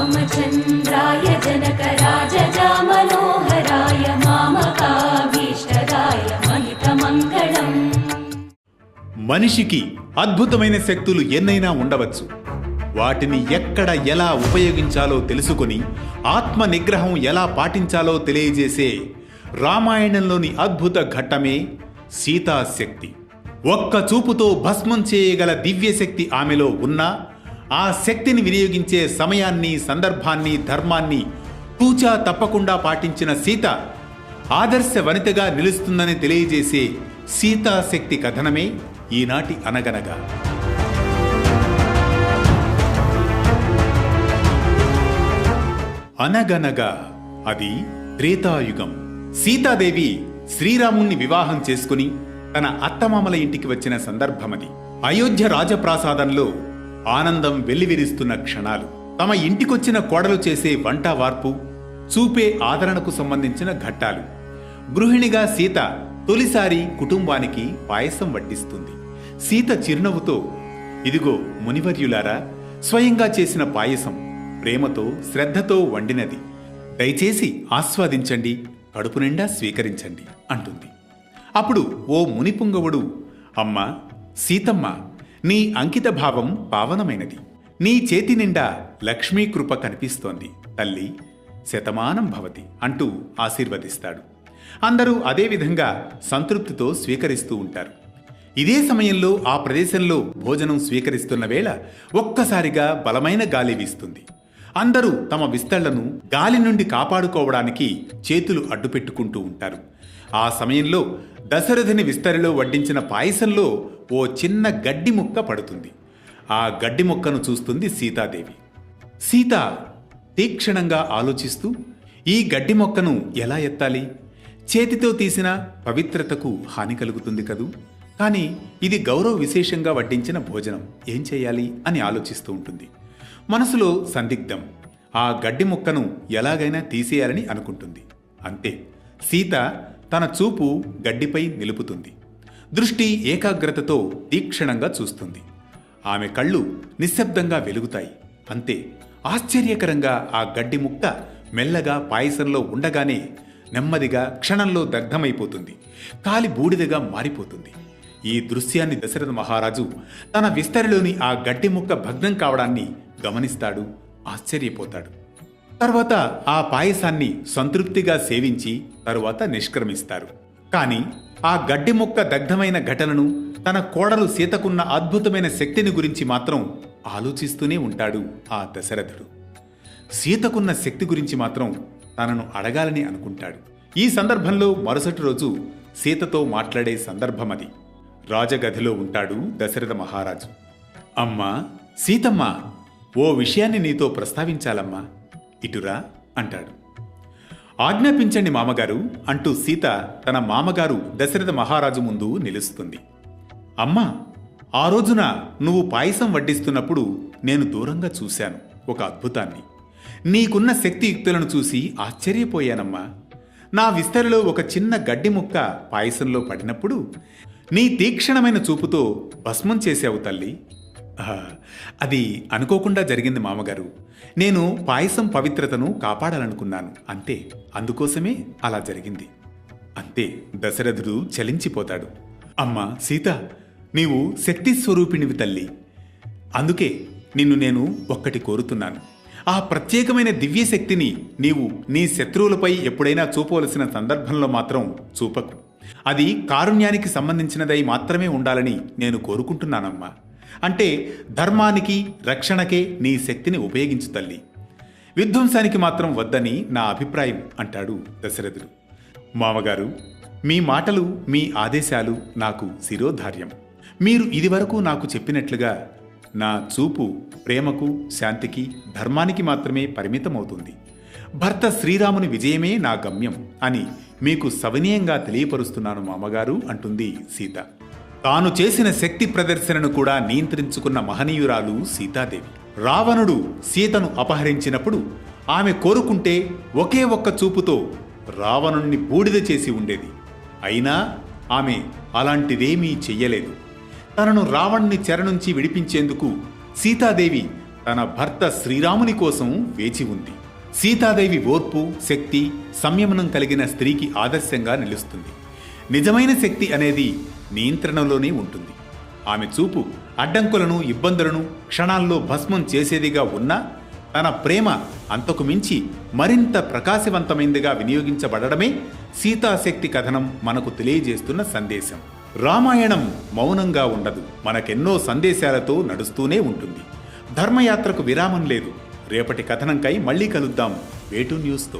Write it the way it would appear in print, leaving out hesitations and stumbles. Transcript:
రామచంద్రాయ జనకరాజామనోహరాయ మామకాభీష్టదాయ మహితమంగళం. మనిషికి అద్భుతమైన శక్తులు ఎన్నైనా ఉండవచ్చు. వాటిని ఎక్కడ ఎలా ఉపయోగించాలో తెలుసుకొని ఆత్మ నిగ్రహం ఎలా పాటించాలో తెలియజేసే రామాయణంలోని అద్భుత ఘట్టమే సీతాశక్తి. ఒక్క చూపుతో భస్మం చేయగల దివ్యశక్తి ఆమెలో ఉన్నా ఆ శక్తిని వినియోగించే సమయాన్ని, సందర్భాన్ని, ధర్మాన్ని తూచా తప్పకుండా పాటించిన సీత ఆదర్శ వనితగా నిలుస్తుందని తెలియజేసే సీతాశక్తి కథనమే ఈనాటి అనగనగా. అనగనగా అది త్రేతాయుగం. సీతాదేవి శ్రీరాముణ్ణి వివాహం చేసుకుని తన అత్తమామల ఇంటికి వచ్చిన సందర్భమది. అయోధ్య రాజప్రాసాదంలో ఆనందం వెల్లివిరుస్తున్న క్షణాలు. తమ ఇంటికొచ్చిన కోడలు చేసే వంట వార్పు, చూపే ఆదరణకు సంబంధించిన ఘట్టాలు. గృహిణిగా సీత తొలిసారి కుటుంబానికి పాయసం వడ్డిస్తుంది. సీత చిరునవ్వుతో, ఇదిగో మునివర్యులారా, స్వయంగా చేసిన పాయసం, ప్రేమతో శ్రద్ధతో వండినది, దయచేసి ఆస్వాదించండి, కడుపు నిండా స్వీకరించండి అంటుంది. అప్పుడు ఓ మునిపుంగవుడు, అమ్మా సీతమ్మ, నీ అంకిత భావం పావనమైనది. నీ చేతి నిండా లక్ష్మీకృప కనిపిస్తోంది. తల్లి శతమానం భవతి అంటూ ఆశీర్వదిస్తాడు. అందరూ అదేవిధంగా సంతృప్తితో స్వీకరిస్తూ ఉంటారు. ఇదే సమయంలో ఆ ప్రదేశంలో భోజనం స్వీకరిస్తున్న వేళ ఒక్కసారిగా బలమైన గాలి వీస్తుంది. అందరూ తమ విస్తళ్లను గాలి నుండి కాపాడుకోవడానికి చేతులు అడ్డుపెట్టుకుంటూ ఉంటారు. ఆ సమయంలో దశరథుని విస్తరిలో వడ్డించిన పాయసంలో ఓ చిన్న గడ్డి ముక్క పడుతుంది. ఆ గడ్డి ముక్కను చూస్తుంది సీతాదేవి. సీత తీక్షణంగా ఆలోచిస్తూ, ఈ గడ్డి మొక్కను ఎలా ఎత్తాలి? చేతితో తీసిన పవిత్రతకు హాని కలుగుతుంది కదూ, కానీ ఇది గౌరవ విశేషంగా వడ్డించిన భోజనం, ఏం చేయాలి అని ఆలోచిస్తూ ఉంటుంది. మనసులో సందిగ్ధం. ఆ గడ్డి ముక్కను ఎలాగైనా తీసేయాలని అనుకుంటుంది. అంతే, సీత తన చూపు గడ్డిపై నిలుపుతుంది. దృష్టి ఏకాగ్రతతో తీక్షణంగా చూస్తుంది. ఆమె కళ్ళు నిశ్శబ్దంగా వెలుగుతాయి. అంతే, ఆశ్చర్యకరంగా ఆ గడ్డి ముక్క మెల్లగా పాయసంలో ఉండగానే నెమ్మదిగా క్షణంలో దగ్ధమైపోతుంది. కాలి బూడిదగా మారిపోతుంది. ఈ దృశ్యాన్ని దశరథ మహారాజు తన విస్తరిలోని ఆ గడ్డి ముక్క భగ్నం కావడాన్ని గమనిస్తాడు, ఆశ్చర్యపోతాడు. తర్వాత ఆ పాయసాన్ని సంతృప్తిగా సేవించి తరువాత నిష్క్రమిస్తారు. కాని ఆ గడ్డి ముక్క దగ్ధమైన ఘటనను, తన కోడలు సీతకున్న అద్భుతమైన శక్తిని గురించి మాత్రం ఆలోచిస్తూనే ఉంటాడు ఆ దశరథుడు. సీతకున్న శక్తి గురించి మాత్రం తనను అడగాలని అనుకుంటాడు. ఈ సందర్భంలో మరుసటి రోజు సీతతో మాట్లాడే సందర్భమది. రాజగదిలో ఉంటాడు దశరథ మహారాజు. అమ్మా సీతమ్మ, ఓ విషయాన్ని నీతో ప్రస్తావించాలమ్మా, ఇటురా అంటాడు. ఆజ్ఞాపించండి మామగారు అంటూ సీత తన మామగారు దశరథ మహారాజు ముందు నిలుస్తుంది. అమ్మా, ఆ రోజున నువ్వు పాయసం వడ్డిస్తున్నప్పుడు నేను దూరంగా చూశాను ఒక అద్భుతాన్ని. నీకున్న శక్తియుక్తులను చూసి ఆశ్చర్యపోయానమ్మా. నా విస్తరిలో ఒక చిన్న గడ్డి ముక్క పాయసంలో పడినప్పుడు నీ తీక్షణమైన చూపుతో భస్మం చేసావు తల్లి. అది అనుకోకుండా జరిగింది మామగారు. నేను పాయసం పవిత్రతను కాపాడాలనుకున్నాను, అంతే, అందుకోసమే అలా జరిగింది. అంతే, దశరథుడు చలించిపోతాడు. అమ్మా సీత, నీవు శక్తి స్వరూపిణివి తల్లి. అందుకే నిన్ను నేను ఒక్కటి కోరుతున్నాను. ఆ ప్రత్యేకమైన దివ్యశక్తిని నీవు నీ శత్రువులపై ఎప్పుడైనా చూపవలసిన సందర్భంలో మాత్రం చూపకు. అది కారుణ్యానికి సంబంధించినదై మాత్రమే ఉండాలని నేను కోరుకుంటున్నానమ్మా. అంటే ధర్మానికి, రక్షణకే నీ శక్తిని ఉపయోగించు తల్లి. విధ్వంసానికి మాత్రం వద్దని నా అభిప్రాయం అంటాడు దశరథుడు. మామగారు, మీ మాటలు, మీ ఆదేశాలు నాకు శిరోధార్యం. మీరు ఇదివరకు నాకు చెప్పినట్లుగా నా చూపు ప్రేమకు, శాంతికి, ధర్మానికి మాత్రమే పరిమితమవుతుంది. భర్త శ్రీరాముని విజయమే నా గమ్యం అని మీకు సవినయంగా తెలియపరుస్తున్నాను మామగారు అంటుంది సీత. తాను చేసిన శక్తి ప్రదర్శనను కూడా నియంత్రించుకున్న మహనీయురాలు సీతాదేవి. రావణుడు సీతను అపహరించినప్పుడు ఆమె కోరుకుంటే ఒకే ఒక్క చూపుతో రావణుణ్ణి బూడిద చేసి ఉండేది. అయినా ఆమె అలాంటిదేమీ చెయ్యలేదు. తనను రావణుని చెర నుంచి విడిపించేందుకు సీతాదేవి తన భర్త శ్రీరాముని కోసం వేచి ఉంది. సీతాదేవి ఓర్పు, శక్తి, సంయమనం కలిగిన స్త్రీకి ఆదర్శంగా నిలుస్తుంది. నిజమైన శక్తి అనేది నియంత్రణలోనే ఉంటుంది. ఆమె చూపు అడ్డంకులను, ఇబ్బందులను క్షణాల్లో భస్మం చేసేదిగా ఉన్నా తన ప్రేమ అంతకు మించి మరింత ప్రకాశవంతమైనదిగా వినియోగించబడడమే సీతాశక్తి కథనం మనకు తెలియజేస్తున్న సందేశం. రామాయణం మౌనంగా ఉండదు, మనకెన్నో సందేశాలతో నడుస్తూనే ఉంటుంది. ధర్మయాత్రకు విరామం లేదు. రేపటి కథనంకై మళ్ళీ కలుద్దాం వేటూ న్యూస్తో.